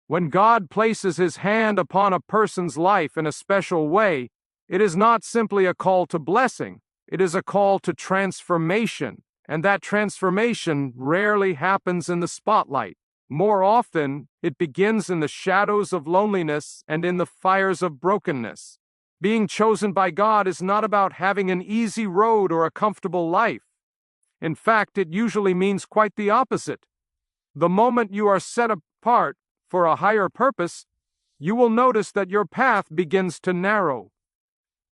When God places His hand upon a person's life in a special way, it is not simply a call to blessing, it is a call to transformation, and that transformation rarely happens in the spotlight. More often, it begins in the shadows of loneliness and in the fires of brokenness. Being chosen by God is not about having an easy road or a comfortable life. In fact, it usually means quite the opposite. The moment you are set apart for a higher purpose, you will notice that your path begins to narrow.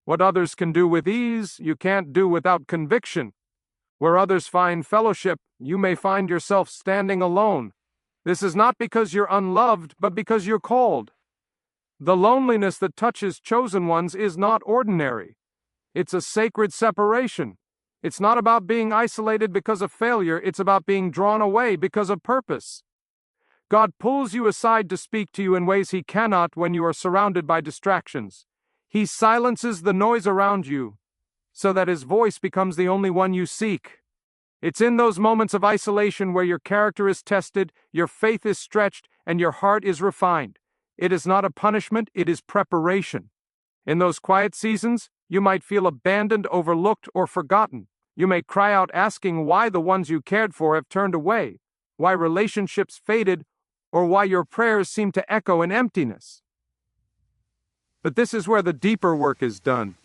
What others can do with ease, you can't do without conviction. Where others find fellowship, you may find yourself standing alone. This is not because you're unloved, but because you're called. The loneliness that touches chosen ones is not ordinary. It's a sacred separation. It's not about being isolated because of failure, it's about being drawn away because of purpose. God pulls you aside to speak to you in ways He cannot when you are surrounded by distractions. He silences the noise around you so that His voice becomes the only one you seek. It's in those moments of isolation where your character is tested, your faith is stretched, and your heart is refined. It is not a punishment, it is preparation. In those quiet seasons, you might feel abandoned, overlooked, or forgotten. You may cry out asking why the ones you cared for have turned away, why relationships faded, or why your prayers seem to echo in emptiness. But this is where the deeper work is done.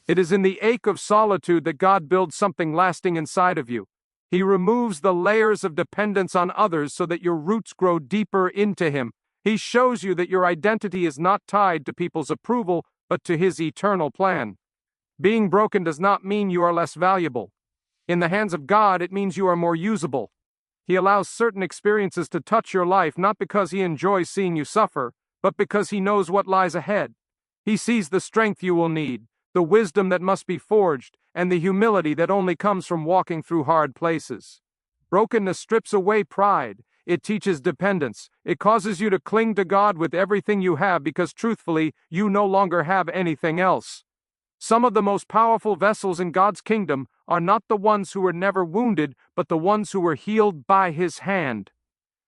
It is in the ache of solitude that God builds something lasting inside of you. He removes the layers of dependence on others so that your roots grow deeper into Him. He shows you that your identity is not tied to people's approval, but to His eternal plan. Being broken does not mean you are less valuable. In the hands of God, it means you are more usable. He allows certain experiences to touch your life not because He enjoys seeing you suffer, but because He knows what lies ahead. He sees the strength you will need, the wisdom that must be forged, and the humility that only comes from walking through hard places. Brokenness strips away pride. It teaches dependence. It causes you to cling to God with everything you have because, truthfully, you no longer have anything else. Some of the most powerful vessels in God's kingdom are not the ones who were never wounded, but the ones who were healed by His hand.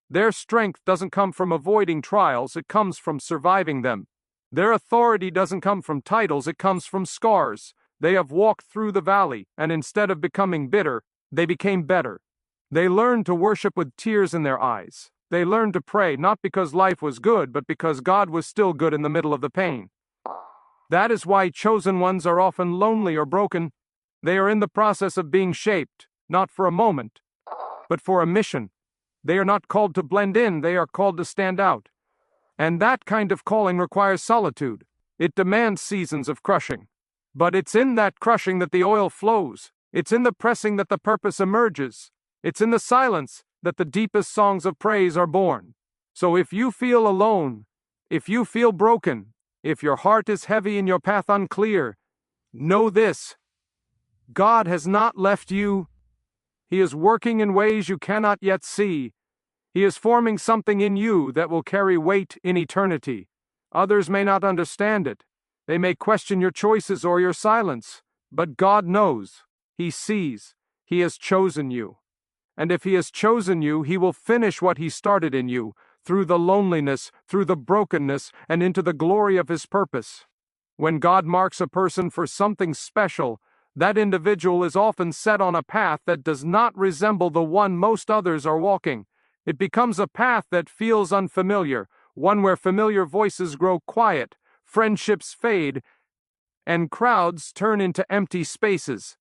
Their strength doesn't come from avoiding trials, it comes from surviving them. Their authority doesn't come from titles, it comes from scars. They have walked through the valley, and instead of becoming bitter, they became better. They learned to worship with tears in their eyes. They learned to pray not because life was good, but because God was still good in the middle of the pain. That is why chosen ones are often lonely or broken. They are in the process of being shaped, not for a moment, but for a mission. They are not called to blend in, they are called to stand out. And that kind of calling requires solitude. It demands seasons of crushing. But it's in that crushing that the oil flows. It's in the pressing that the purpose emerges. It's in the silence that the deepest songs of praise are born. So if you feel alone, if you feel broken, if your heart is heavy and your path unclear, know this: God has not left you. He is working in ways you cannot yet see. He is forming something in you that will carry weight in eternity. Others may not understand it. They may question your choices or your silence. But God knows. He sees. He has chosen you. And if He has chosen you, He will finish what He started in you, through the loneliness, through the brokenness, and into the glory of His purpose. When God marks a person for something special, that individual is often set on a path that does not resemble the one most others are walking. It becomes a path that feels unfamiliar, one where familiar voices grow quiet, friendships fade, and crowds turn into empty spaces.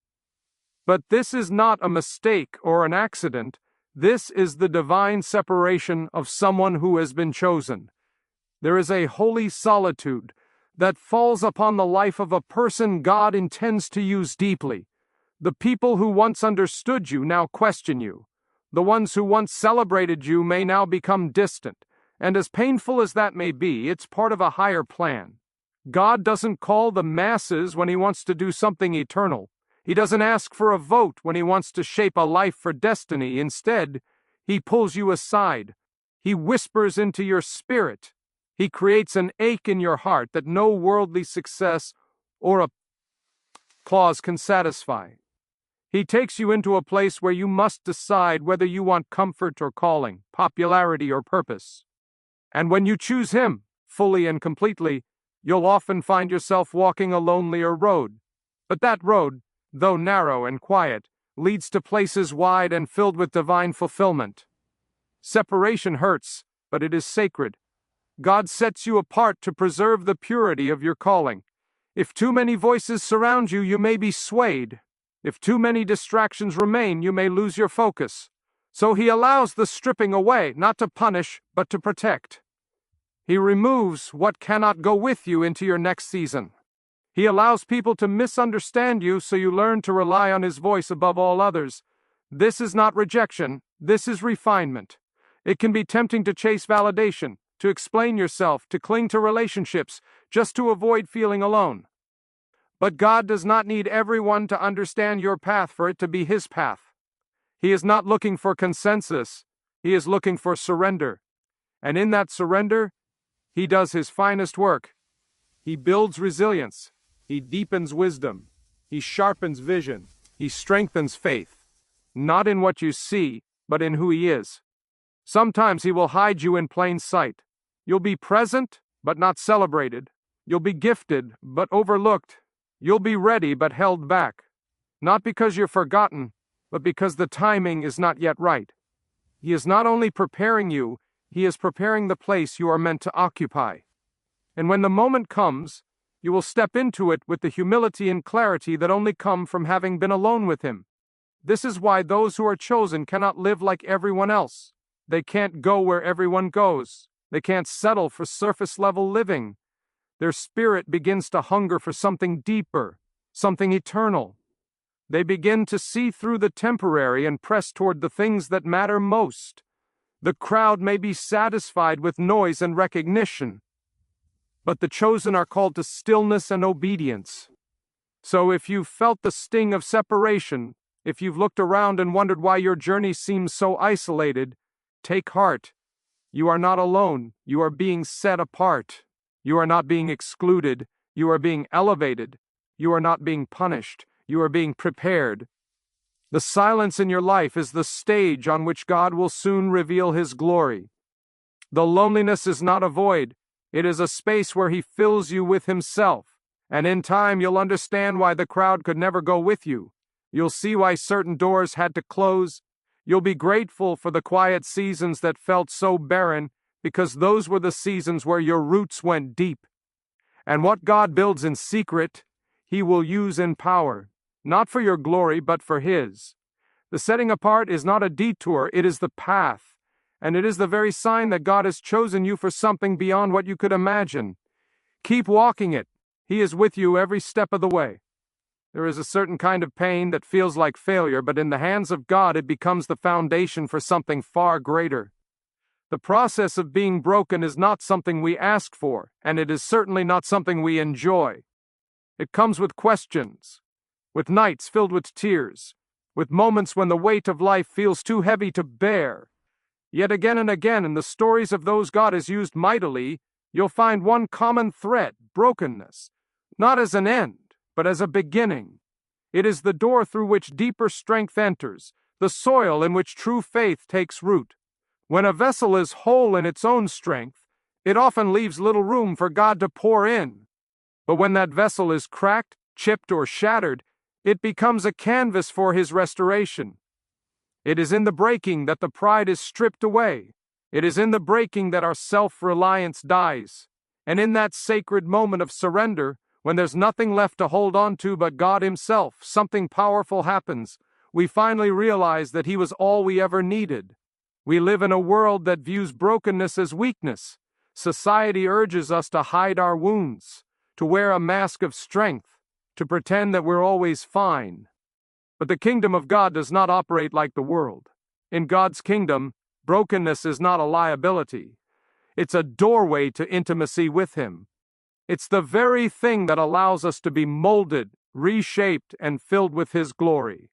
But this is not a mistake or an accident. This is the divine separation of someone who has been chosen. There is a holy solitude that falls upon the life of a person God intends to use deeply. The people who once understood you now question you. The ones who once celebrated you may now become distant. And as painful as that may be, it's part of a higher plan. God doesn't call the masses when He wants to do something eternal. He doesn't ask for a vote when He wants to shape a life for destiny. Instead, He pulls you aside. He whispers into your spirit. He creates an ache in your heart that no worldly success or applause can satisfy. He takes you into a place where you must decide whether you want comfort or calling, popularity or purpose. And when you choose Him, fully and completely, you'll often find yourself walking a lonelier road. But that road, though narrow and quiet, leads to places wide and filled with divine fulfillment. Separation hurts, but it is sacred. God sets you apart to preserve the purity of your calling. If too many voices surround you, you may be swayed. If too many distractions remain, you may lose your focus. So He allows the stripping away, not to punish, but to protect. He removes what cannot go with you into your next season. He allows people to misunderstand you so you learn to rely on His voice above all others. This is not rejection, this is refinement. It can be tempting to chase validation, to explain yourself, to cling to relationships, just to avoid feeling alone. But God does not need everyone to understand your path for it to be His path. He is not looking for consensus, He is looking for surrender. And in that surrender, He does His finest work. He builds resilience. He deepens wisdom. He sharpens vision. He strengthens faith. Not in what you see, but in who He is. Sometimes He will hide you in plain sight. You'll be present, but not celebrated. You'll be gifted, but overlooked. You'll be ready, but held back. Not because you're forgotten, but because the timing is not yet right. He is not only preparing you, He is preparing the place you are meant to occupy. And when the moment comes, you will step into it with the humility and clarity that only come from having been alone with Him. This is why those who are chosen cannot live like everyone else. They can't go where everyone goes. They can't settle for surface-level living. Their spirit begins to hunger for something deeper, something eternal. They begin to see through the temporary and press toward the things that matter most. The crowd may be satisfied with noise and recognition, but the chosen are called to stillness and obedience. So if you've felt the sting of separation, if you've looked around and wondered why your journey seems so isolated, take heart. You are not alone. You are being set apart. You are not being excluded. You are being elevated. You are not being punished. You are being prepared. The silence in your life is the stage on which God will soon reveal His glory. The loneliness is not a void. It is a space where He fills you with Himself. And in time you'll understand why the crowd could never go with you. You'll see why certain doors had to close. You'll be grateful for the quiet seasons that felt so barren, because those were the seasons where your roots went deep. And what God builds in secret, He will use in power, not for your glory, but for His. The setting apart is not a detour, it is the path. And it is the very sign that God has chosen you for something beyond what you could imagine. Keep walking it. He is with you every step of the way. There is a certain kind of pain that feels like failure, but in the hands of God it becomes the foundation for something far greater. The process of being broken is not something we ask for, and it is certainly not something we enjoy. It comes with questions, with nights filled with tears, with moments when the weight of life feels too heavy to bear. Yet again and again in the stories of those God has used mightily, you'll find one common thread: brokenness, not as an end, but as a beginning. It is the door through which deeper strength enters, the soil in which true faith takes root. When a vessel is whole in its own strength, it often leaves little room for God to pour in. But when that vessel is cracked, chipped, or shattered, it becomes a canvas for His restoration. It is in the breaking that the pride is stripped away. It is in the breaking that our self-reliance dies. And in that sacred moment of surrender, when there's nothing left to hold on to but God Himself, something powerful happens. We finally realize that He was all we ever needed. We live in a world that views brokenness as weakness. Society urges us to hide our wounds, to wear a mask of strength, to pretend that we're always fine. But the kingdom of God does not operate like the world. In God's kingdom, brokenness is not a liability. It's a doorway to intimacy with Him. It's the very thing that allows us to be molded, reshaped, and filled with His glory.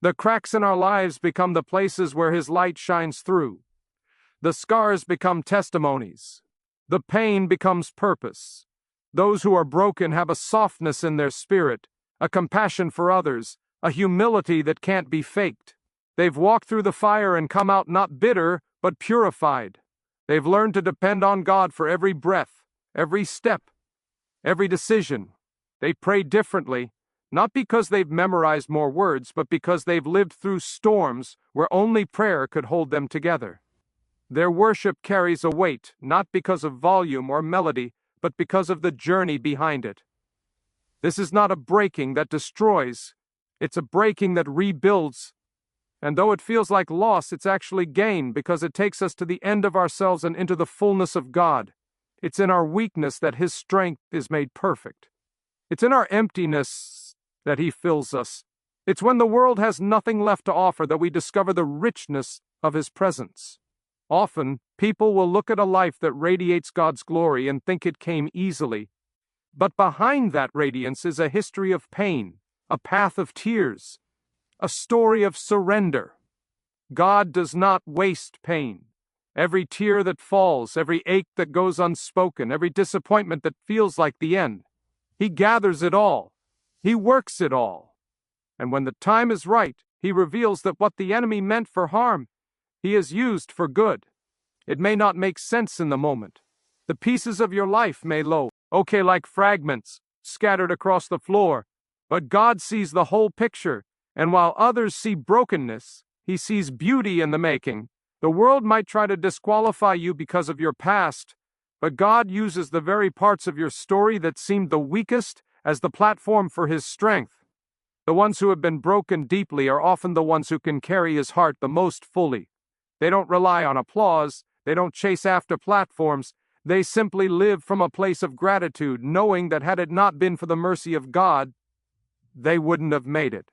The cracks in our lives become the places where His light shines through. The scars become testimonies. The pain becomes purpose. Those who are broken have a softness in their spirit, a compassion for others, a humility that can't be faked. They've walked through the fire and come out not bitter, but purified. They've learned to depend on God for every breath, every step, every decision. They pray differently, not because they've memorized more words, but because they've lived through storms where only prayer could hold them together. Their worship carries a weight, not because of volume or melody, but because of the journey behind it. This is not a breaking that destroys, it's a breaking that rebuilds. And though it feels like loss, it's actually gain, because it takes us to the end of ourselves and into the fullness of God. It's in our weakness that His strength is made perfect. It's in our emptiness that He fills us. It's when the world has nothing left to offer that we discover the richness of His presence. Often, people will look at a life that radiates God's glory and think it came easily. But behind that radiance is a history of pain, a path of tears, a story of surrender. God does not waste pain. Every tear that falls, every ache that goes unspoken, every disappointment that feels like the end, He gathers it all. He works it all. And when the time is right, He reveals that what the enemy meant for harm, He has used for good. It may not make sense in the moment. The pieces of your life may look okay like fragments scattered across the floor, but God sees the whole picture, and while others see brokenness, He sees beauty in the making. The world might try to disqualify you because of your past, but God uses the very parts of your story that seemed the weakest as the platform for His strength. The ones who have been broken deeply are often the ones who can carry His heart the most fully. They don't rely on applause, they don't chase after platforms, they simply live from a place of gratitude, knowing that had it not been for the mercy of God, they wouldn't have made it.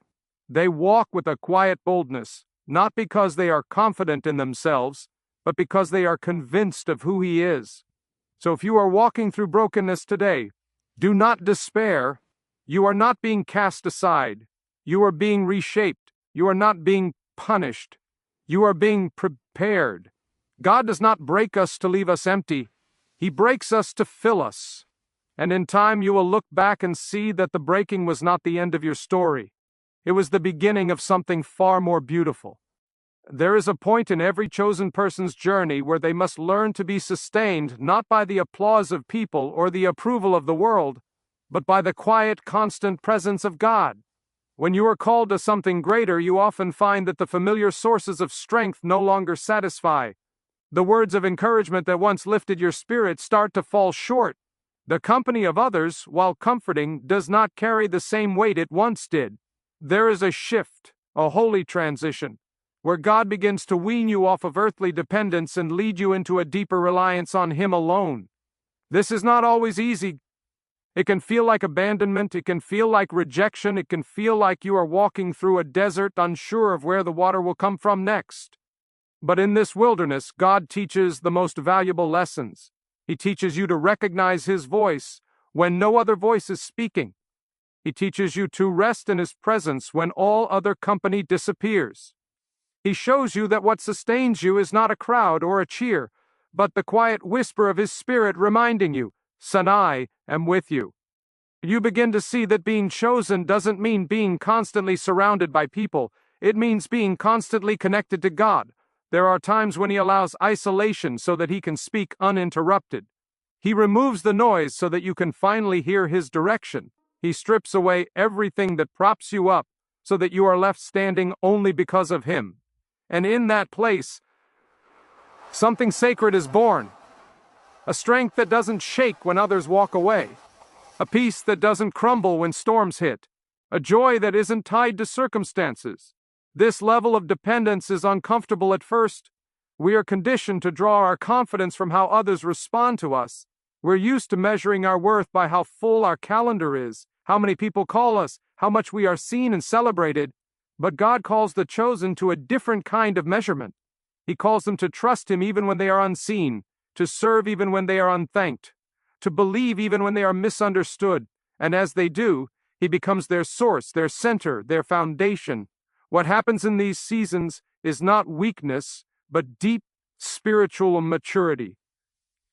They walk with a quiet boldness, not because they are confident in themselves, but because they are convinced of who He is. So if you are walking through brokenness today, do not despair. You are not being cast aside. You are being reshaped. You are not being punished. You are being prepared. God does not break us to leave us empty. He breaks us to fill us. And in time you will look back and see that the breaking was not the end of your story. It was the beginning of something far more beautiful. There is a point in every chosen person's journey where they must learn to be sustained not by the applause of people or the approval of the world, but by the quiet, constant presence of God. When you are called to something greater, you often find that the familiar sources of strength no longer satisfy. The words of encouragement that once lifted your spirit start to fall short. The company of others, while comforting, does not carry the same weight it once did. There is a shift, a holy transition, where God begins to wean you off of earthly dependence and lead you into a deeper reliance on Him alone. This is not always easy. It can feel like abandonment, it can feel like rejection, it can feel like you are walking through a desert unsure of where the water will come from next. But in this wilderness, God teaches the most valuable lessons. He teaches you to recognize His voice when no other voice is speaking. He teaches you to rest in His presence when all other company disappears. He shows you that what sustains you is not a crowd or a cheer, but the quiet whisper of His Spirit reminding you, "Son, I am with you." You begin to see that being chosen doesn't mean being constantly surrounded by people. It means being constantly connected to God. There are times when He allows isolation so that He can speak uninterrupted. He removes the noise so that you can finally hear His direction. He strips away everything that props you up so that you are left standing only because of Him. And in that place, something sacred is born. A strength that doesn't shake when others walk away. A peace that doesn't crumble when storms hit. A joy that isn't tied to circumstances. This level of dependence is uncomfortable at first. We are conditioned to draw our confidence from how others respond to us. We're used to measuring our worth by how full our calendar is, how many people call us, how much we are seen and celebrated. But God calls the chosen to a different kind of measurement. He calls them to trust Him even when they are unseen, to serve even when they are unthanked, to believe even when they are misunderstood. And as they do, He becomes their source, their center, their foundation. What happens in these seasons is not weakness, but deep spiritual maturity.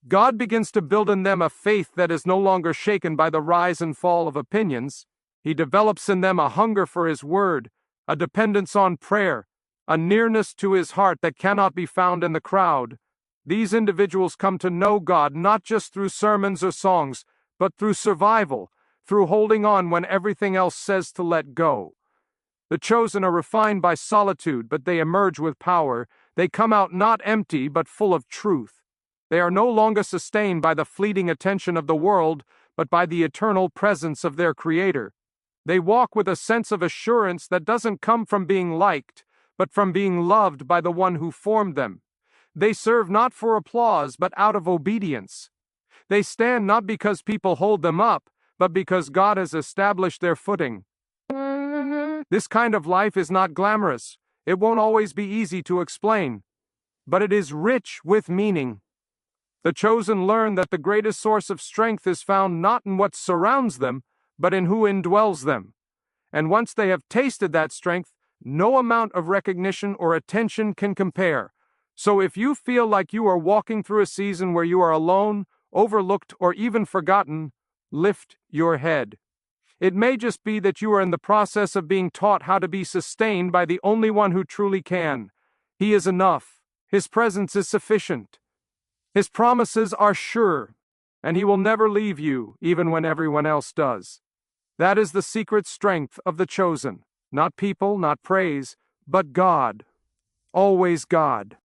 God begins to build in them a faith that is no longer shaken by the rise and fall of opinions. He develops in them a hunger for His word, a dependence on prayer, a nearness to His heart that cannot be found in the crowd. These individuals come to know God not just through sermons or songs, but through survival, through holding on when everything else says to let go. The chosen are refined by solitude, but they emerge with power. They come out not empty, but full of truth. They are no longer sustained by the fleeting attention of the world, but by the eternal presence of their Creator. They walk with a sense of assurance that doesn't come from being liked, but from being loved by the one who formed them. They serve not for applause, but out of obedience. They stand not because people hold them up, but because God has established their footing. This kind of life is not glamorous. It won't always be easy to explain, but it is rich with meaning. The chosen learn that the greatest source of strength is found not in what surrounds them, but in who indwells them. And once they have tasted that strength, no amount of recognition or attention can compare. So if you feel like you are walking through a season where you are alone, overlooked, or even forgotten, lift your head. It may just be that you are in the process of being taught how to be sustained by the only one who truly can. He is enough. His presence is sufficient. His promises are sure, and He will never leave you, even when everyone else does. That is the secret strength of the chosen. Not people, not praise, but God. Always God.